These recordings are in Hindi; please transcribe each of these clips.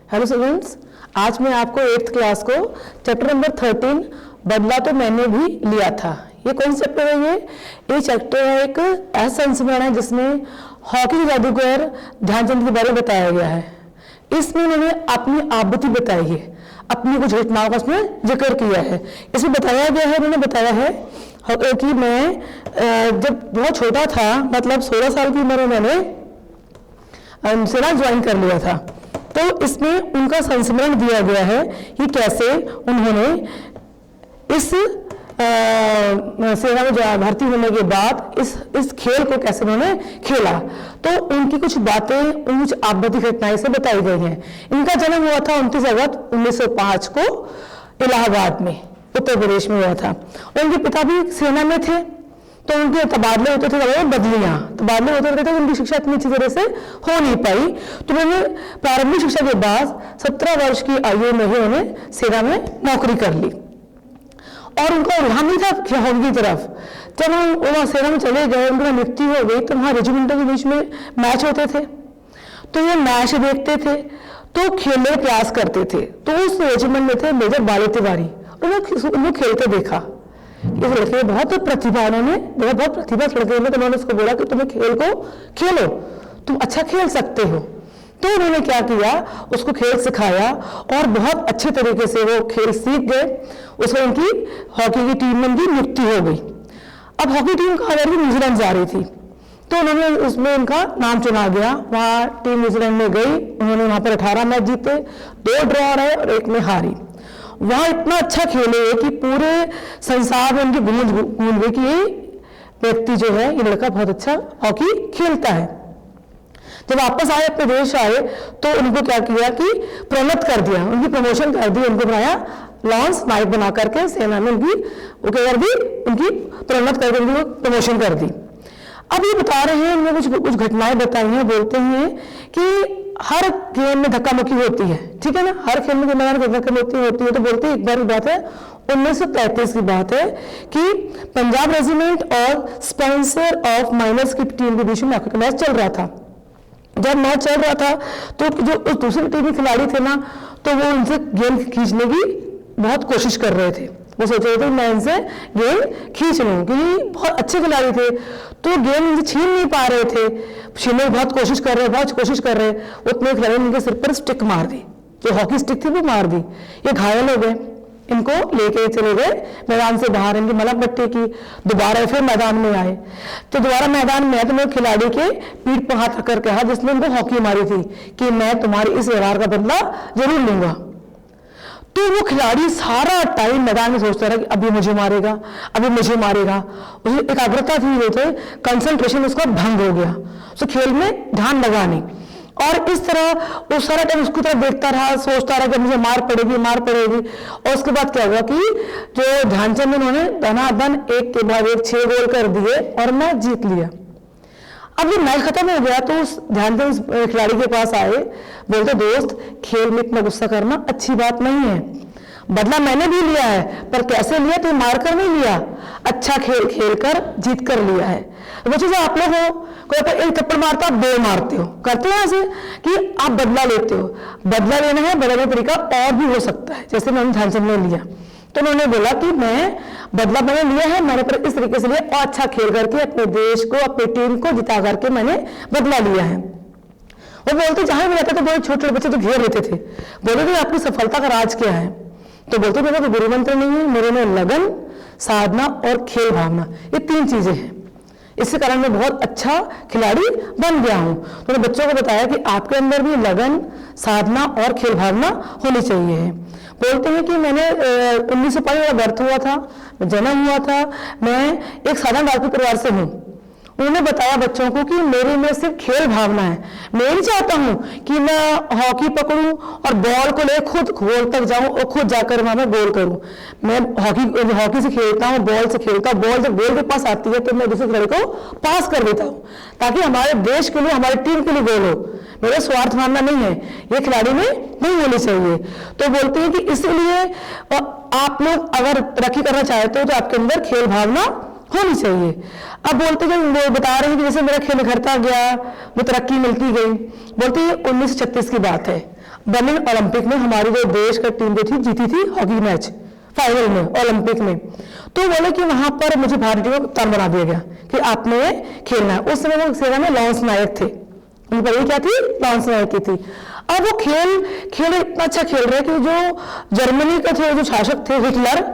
हेलो स्टूडेंट्स, आज मैं आपको 8th क्लास को चैप्टर नंबर 13 बदला तो मैंने भी लिया था। ये कौन सा चैप्टर है? ये चैप्टर है एक ऐसा संस्मरण है जिसमें हॉकी के जादूगर ध्यानचंद के बारे में बताया गया है। इसमें उन्होंने अपनी आपबीती बताई है, अपनी कुछ घटनाओं का इसमें जिक्र किया है। इसमें बताया गया है, उन्होंने बताया है कि मैं जब बहुत छोटा था, मतलब 16 साल की उम्र में मैंने सेना ज्वाइन कर लिया था। तो इसमें उनका संस्मरण दिया गया है कि कैसे उन्होंने इस सेना में भर्ती होने के बाद इस खेल को कैसे उन्होंने खेला। तो उनकी कुछ बातें, कुछ आपबीती घटनाएं से बताई गई हैं। इनका जन्म हुआ था 29 अगस्त 1905 को इलाहाबाद में, उत्तर प्रदेश में हुआ था। उनके पिता भी सेना में थे, तो उनके तबादले होते थे, बदलियां तबादले होते रहते थे। उनकी शिक्षा इतनी अच्छी तरह से हो नहीं पाई, तो उन्होंने प्रारंभिक शिक्षा के बाद 17 वर्ष की आयु में ही उन्होंने सेना में नौकरी कर ली। और उनका रुझान नहीं था हॉकी की तरफ। जब वो सेना में चले गए, उनकी मृत्यु हो गई, तो वहां रेजिमेंटों के बीच में मैच होते थे, तो ये मैच देखते थे, तो खेलने का प्रयास करते थे। तो उस रेजिमेंट में थे मेजर बाली तिवारी, उन्होंने खेलते देखा। इस लड़के बहुत प्रतिभा, उन्होंने बहुत प्रतिभा लड़के में, तो उन्होंने उसको बोला कि तुम्हें खेल को खेलो, तुम अच्छा खेल सकते हो। तो उन्होंने क्या किया, उसको खेल सिखाया और बहुत अच्छे तरीके से वो खेल सीख गए। उसमें उनकी हॉकी की टीम में उनकी नियुक्ति हो गई। अब हॉकी टीम कहा जा रही थी, न्यूजीलैंड जा रही थी, तो उन्होंने उसमें उनका नाम चुना गया। वहाँ टीम न्यूजीलैंड में गई, उन्होंने वहाँ पर 18 मैच जीते, 2 ड्रॉ रहे और 1 में हारी। वहाँ इतना अच्छा खेले कि पूरे संसार में उनकी गूंज गई कि ये व्यक्ति जो है, ये लड़का बहुत अच्छा हॉकी खेलता है। जब वापस आए, अपने देश आए, तो उनको क्या किया कि प्रोन्नत कर दिया, उनकी प्रमोशन कर दी, उनको बनाया लॉन्स नायक बना करके सेना में उनकी उनकी प्रोन्नत करके उनको प्रमोशन कर दी। अब ये बता रहे हैं, उन्होंने कुछ घटनाएं बताई हैं। बोलते हैं कि हर गेम में धक्का मुक्की होती है, ठीक है ना, हर खेल में धक्का मुक्की होती है। तो बोलते हैं एक बार की बात है, 1933 की बात है कि पंजाब रेजिमेंट और स्पेंसर ऑफ माइनर्स की टीम के बीच में मैच चल रहा था। जब मैच चल रहा था, तो जो उस दूसरी टीम के खिलाड़ी थे ना, तो वो उनसे गेंद खींचने की बहुत कोशिश कर रहे थे। वो सोच रहे थे मैं इनसे गेंद खींच लूं, क्योंकि बहुत अच्छे खिलाड़ी थे, तो गेंद इनसे छीन नहीं पा रहे थे। छीनने की बहुत कोशिश कर रहे, उतने खिलाड़ी ने इनके सिर पर स्टिक मार दी, जो हॉकी स्टिक थी वो मार दी। ये घायल हो गए, इनको लेके चले गए मैदान से बाहर, इनकी मलहम पट्टी की। दोबारा फिर मैदान में आए, तो दोबारा मैदान में आए तो मैं खिलाड़ी के पीठ पर हाथ रखकर कहा, जिसने उनको हॉकी मारी थी, कि मैं तुम्हारी इस व्यवहार का बदला जरूर लूंगा। तो वो खिलाड़ी सारा टाइम मैदान में सोचता रहा कि अभी मुझे मारेगा, अभी मुझे मारेगा। उसकी एकाग्रता थी, वो थे कंसंट्रेशन उसका भंग हो गया, उसे खेल में ध्यान लगा नहीं। और इस तरह वो सारा टाइम उसकी तरफ देखता रहा, सोचता रहा कि मुझे मार पड़ेगी। और उसके बाद क्या हुआ कि जो ध्यानचंद, उन्होंने धनाधन एक के बाद एक 6 गोल कर दिए और मैच जीत लिया। अब ये मैच खत्म हो गया, तो उस ध्यानचंद खिलाड़ी के पास आए, बोलते दोस्त, खेल में इतना गुस्सा करना अच्छी बात नहीं है। बदला मैंने भी लिया है, पर कैसे लिया, तो मारकर नहीं लिया, अच्छा खेल कर जीत कर लिया है। वो चीज़ आप लोग हो, कोई एक थप्पड़ मारता, आप 2 मारते हो, करते हो ऐसे कि आप बदला लेते हो। बदला लेना है, बदलने का तरीका और भी हो सकता है, जैसे मैंने ध्यानचंद ने लिया। तो उन्होंने बोला कि बदला मैंने लिया है, मैंने पर इस तरीके से लिया और अच्छा खेल करके अपने देश को, अपनी टीम को जिता करके मैंने बदला लिया है। वो बोलते जहां भी रहते थे, बहुत छोटे छोटे बच्चे तो घेर लेते थे, बोले थे आपकी सफलता का राज क्या है? तो बोलते मेरा तो गुरु मंत्र नहीं है, मेरे में लगन, साधना और खेल भावना, ये 3 चीजें हैं। इसके कारण मैं बहुत अच्छा खिलाड़ी बन गया हूं। तो मैंने बच्चों को बताया कि आपके अंदर भी लगन, साधना और खेल भावना होनी चाहिए। बोलते हैं कि मैंने 1905 में बर्थ हुआ था, जन्म हुआ था, मैं एक साधारण राजपूत परिवार से हूँ। उन्होंने बताया बच्चों को कि मेरे में सिर्फ खेल भावना है, मैं नहीं चाहता हूं कि मैं हॉकी पकड़ूं और बॉल को ले खुद गोल तक जाऊं और खुद जाकर वहां में गोल करूं। मैं हॉकी से खेलता हूं, बॉल से खेलता हूं, बॉल जब गोल के पास आती है तो मैं दूसरे खिलाड़ी को पास कर देता हूं, ताकि हमारे देश के लिए, हमारी टीम के लिए गोल हो। मेरा स्वार्थ भावना नहीं है, ये खिलाड़ी में नहीं होनी चाहिए। तो बोलते हैं कि इसलिए आप लोग अगर तरक्की करना चाहते हो तो आपके अंदर खेल भावना होनी चाहिए। अब बोलते हैं, वो बता रहे हैं कि जैसे मेरा खेल निखरता गया, वो तरक्की मिलती गई। बोलते हैं 1936 की बात है, बर्लिन ओलंपिक में हमारी जो देश का टीम जो थी जीती थी हॉकी मैच फाइनल में ओलंपिक में। तो बोले कि वहां पर मुझे भारतीय टीम को कप्तान बना दिया गया कि आपने खेलना है। उस समय वो सेना में लॉन्स नायक थे, उनकी पदवी क्या थी, लॉन्स नायक की थी। अब वो खेल इतना अच्छा खेल रहे कि जो जर्मनी के थे, जो शासक थे हिटलर,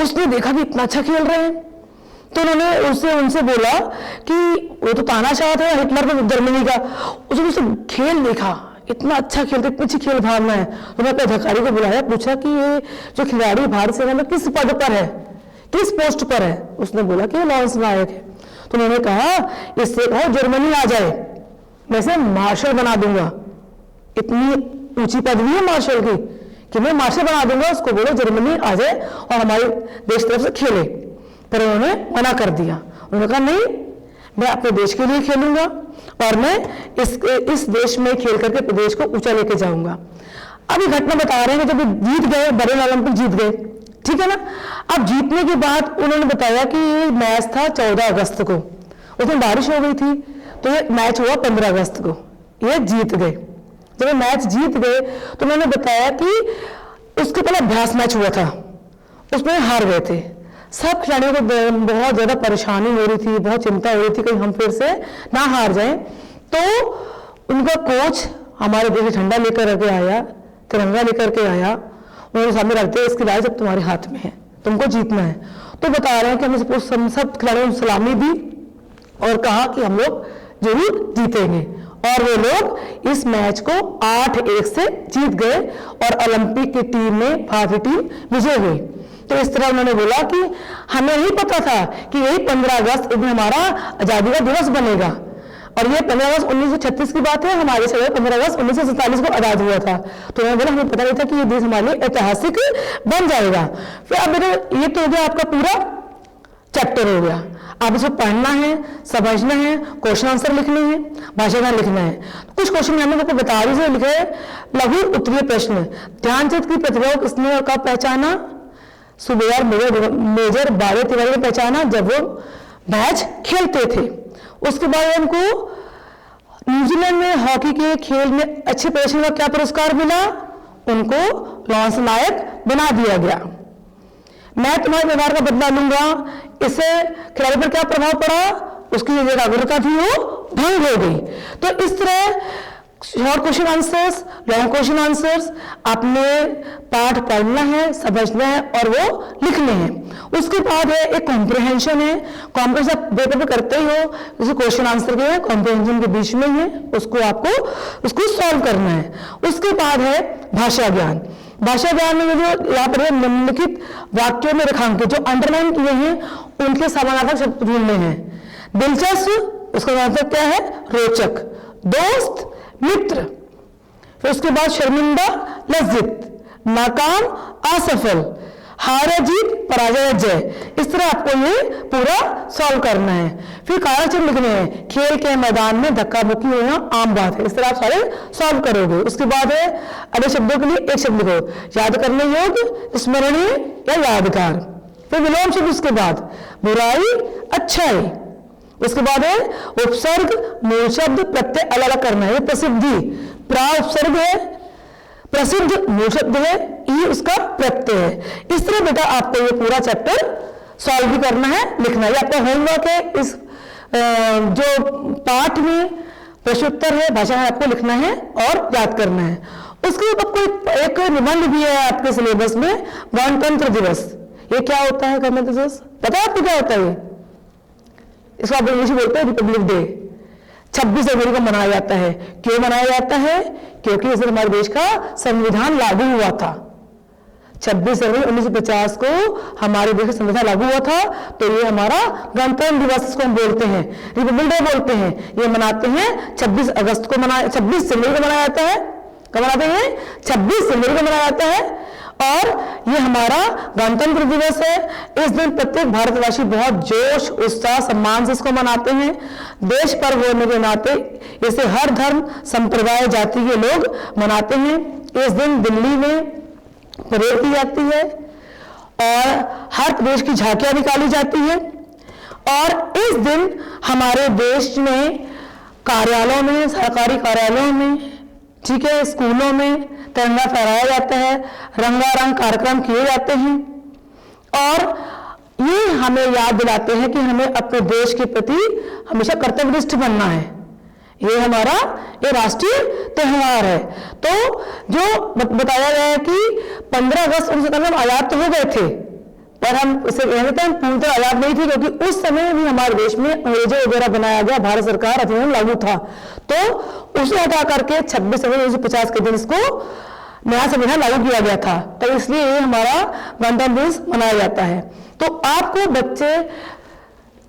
उसने देखा कि इतना अच्छा खेल रहे हैं, तो उन्होंने उनसे बोला कि वो तो तानाशाह थे हिटलर को जर्मनी का, उसने खेल देखा, इतना अच्छा खेलते, इतनी अच्छी खेल भावना है। तो मैं अपने अधिकारी को बुलाया, पूछा कि ये जो खिलाड़ी भारत सेना में किस पद पर है, किस पोस्ट पर है। उसने बोला कि लॉन्स नायक है। तो उन्होंने कहा इससे कहो जर्मनी आ जाए, वैसे मार्शल बना दूंगा, इतनी ऊंची पदवी है मार्शल की कि मैं मार्शल बना दूंगा, उसको बोलो जर्मनी आ जाए और हमारे देश तरफ से खेले। पर उन्होंने मना कर दिया। उन्होंने कहा नहीं, मैं अपने देश के लिए खेलूंगा और मैं इस देश में खेल करके प्रदेश को ऊंचा लेके जाऊंगा। अभी घटना बता रहे हैं कि जब जीत गए, बर्लिन ओलंपिक जीत गए, ठीक है ना। अब जीतने के बाद उन्होंने बताया कि ये मैच था 14 अगस्त को, उसमें बारिश हो गई थी, तो ये मैच हुआ 15 अगस्त को, ये जीत गए। जब ये मैच जीत गए तो उन्होंने बताया कि उसके पहले अभ्यास मैच हुआ था, उसमें हार गए थे। सब खिलाड़ियों को बहुत ज्यादा परेशानी हो रही थी, बहुत चिंता हो रही थी कहीं हम फिर से ना हार जाएं। तो उनका कोच हमारे देश झंडा लेकर के आया, तिरंगा लेकर के आया, उन्होंने सामने रख दिया, इसकी राय सब तुम्हारे हाथ में है, तुमको जीतना है। तो बता रहे हैं कि हमने सब खिलाड़ियों को सलामी दी और कहा कि हम लोग जरूर जीतेंगे। और वो लोग इस मैच को 8-1 से जीत गए और ओलंपिक की टीम में भारतीय टीम विजय हुई। तो इस तरह उन्होंने बोला कि हमें ही पता था कि यही 15 अगस्त एक दिन हमारा आजादी का दिवस बनेगा, और ये 15 अगस्त 1936 की बात है, हमारे शहर 15 अगस्त 1947 को आजाद हुआ था। तो उन्होंने बोला हमें पता नहीं था कि ये देश हमारे लिए ऐतिहासिक बन जाएगा। फिर अब ये तो हो गया आपका पूरा चैप्टर हो गया, आप इसको पढ़ना है, समझना है, क्वेश्चन आंसर लिखने हैं, भाषा ज्ञान लिखना है। कुछ क्वेश्चन मैंने आपको बता दी से लिखे, लघु उत्तरीय प्रश्न। ध्यानचंद की प्रतिभा को किसने और कब पहचाना? सूबेदार मेजर बाबे तिवारी ने पहचाना जब वो मैच खेलते थे। उसके बाद उनको न्यूजीलैंड में हॉकी के खेल में अच्छे प्रदर्शन का क्या पुरस्कार मिला? उनको लॉन्स नायक बना दिया गया। मैं तुम्हारे व्यवहार का बदला लूंगा, इससे खिलाड़ी पर क्या प्रभाव पड़ा? उसकी जो एकाग्रता थी वो भंग हो गई। तो इस तरह short question answers, long question answers आपने पाठ पढ़ना है, समझना है और वो लिखने हैं। उसके बाद है एक कॉम्प्रिहेंशन है, कॉम्प्रिहेंशन पेपर पे करते ही हो, जैसे क्वेश्चन आंसर के हैं कॉम्प्रिहेंशन के बीच में ही है, उसको आपको उसको सॉल्व करना है। उसके बाद है भाषा ज्ञान। भाषा ज्ञान में जो यहाँ पर निम्नलिखित वाक्यों में रेखांकित जो अंडरलाइन किए हैं उनके समानार्थक शब्द ढूंढने हैं। दिलचस्प, उसका मतलब क्या है? रोचक। दोस्त, मित्र। फिर उसके बाद शर्मिंदा, लज्जित। नाकाम, असफल। हार जीत, पराजय जय। इस तरह आपको ये पूरा सॉल्व करना है। फिर कार्यचिन्ह लिखने हैं। खेल के मैदान में धक्का मुक्की होना आम बात है, इस तरह आप सारे सॉल्व करोगे। उसके बाद है अगले शब्दों के लिए एक शब्द लिखो, याद करने योग्य, स्मरणीय या यादगार। फिर विलोम शब्द, उसके बाद बुराई, अच्छाई। उसके बाद है उपसर्ग, मूल शब्द, प्रत्यय अलग अलग करना है। प्रसिद्धि, प्रा उपसर्ग है, प्रसिद्ध मूल शब्द है, ई उसका प्रत्यय है। इस तरह बेटा आपको ये पूरा चैप्टर सॉल्व भी करना है, लिखना है। आपका होमवर्क है, इस जो पाठ में प्रश्नोत्तर है, भाषा में आपको लिखना है और याद करना है। उसके ऊपर कोई एक निबंध भी है आपके सिलेबस में, गणतंत्र दिवस। ये क्या होता है गणतंत्र दिवस? पता है आपको क्या होता है? इसको आप इंग्लिश में बोलते हैं रिपब्लिक डे। 26 जनवरी को मनाया जाता है। क्यों मनाया जाता है? क्योंकि इस दिन हमारे देश का संविधान लागू हुआ था। 26 जनवरी 1950 को हमारे देश का संविधान लागू हुआ था, तो ये हमारा गणतंत्र दिवस इसको हम बोलते हैं, रिपब्लिक डे बोलते हैं। ये मनाते हैं 26 अगस्त को, 26 जनवरी को मनाया जाता है। कब मनाते हैं? 26 जनवरी को मनाया जाता है। और ये हमारा गणतंत्र दिवस है। इस दिन प्रत्येक भारतवासी बहुत जोश, उत्साह, सम्मान से इसको मनाते हैं। देश पर्व होने के नाते इसे हर धर्म, संप्रदाय, जाति के लोग मनाते हैं। इस दिन दिल्ली में परेड की जाती है और हर प्रदेश की झांकियां निकाली जाती है। और इस दिन हमारे देश में कार्यालयों में, सरकारी कार्यालयों में, ठीक है, स्कूलों में तिरंगा फहराया जाता है, रंगारंग कार्यक्रम किए जाते हैं और ये हमें याद दिलाते हैं कि हमें अपने देश के प्रति हमेशा कर्तव्यनिष्ठ बनना है। ये हमारा ये राष्ट्रीय त्योहार है। तो जो बताया गया है कि 15 अगस्त 1947 में आजाद तो हो गए थे, पर हम इसे कहते हैं पूरी तरह आजाद नहीं थे, क्योंकि उस समय भी हमारे देश में अंग्रेजों वगैरह बनाया गया, भारत सरकार अधिनियम लागू था। तो उसे हटा करके 26 जनवरी 1950 के दिन इसको नया संविधान लागू किया गया था। तो इसलिए ये हमारा गणतंत्र दिवस मनाया जाता है। तो आपको बच्चे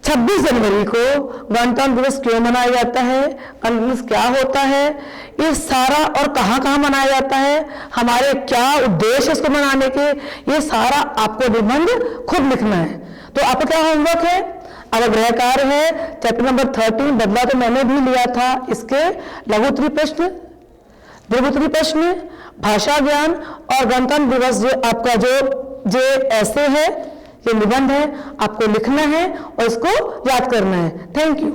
26 जनवरी को गणतंत्र दिवस क्यों मनाया जाता है, गणतंत्र दिवस क्या होता है, ये सारा और कहाँ कहाँ मनाया जाता है, हमारे क्या उद्देश्य इसको मनाने के, ये सारा आपको निबंध खुद लिखना है। तो आपका क्या होमवर्क है, अब गृह कार्य है चैप्टर नंबर 13, बदला तो मैंने भी लिया था, इसके लघु उत्तरीय प्रश्न, दीर्घ उत्तरीय प्रश्न, भाषा ज्ञान और गणतंत्र दिवस जो आपका जो ऐसे है, ये निबंध है, आपको लिखना है और इसको याद करना है। Thank you.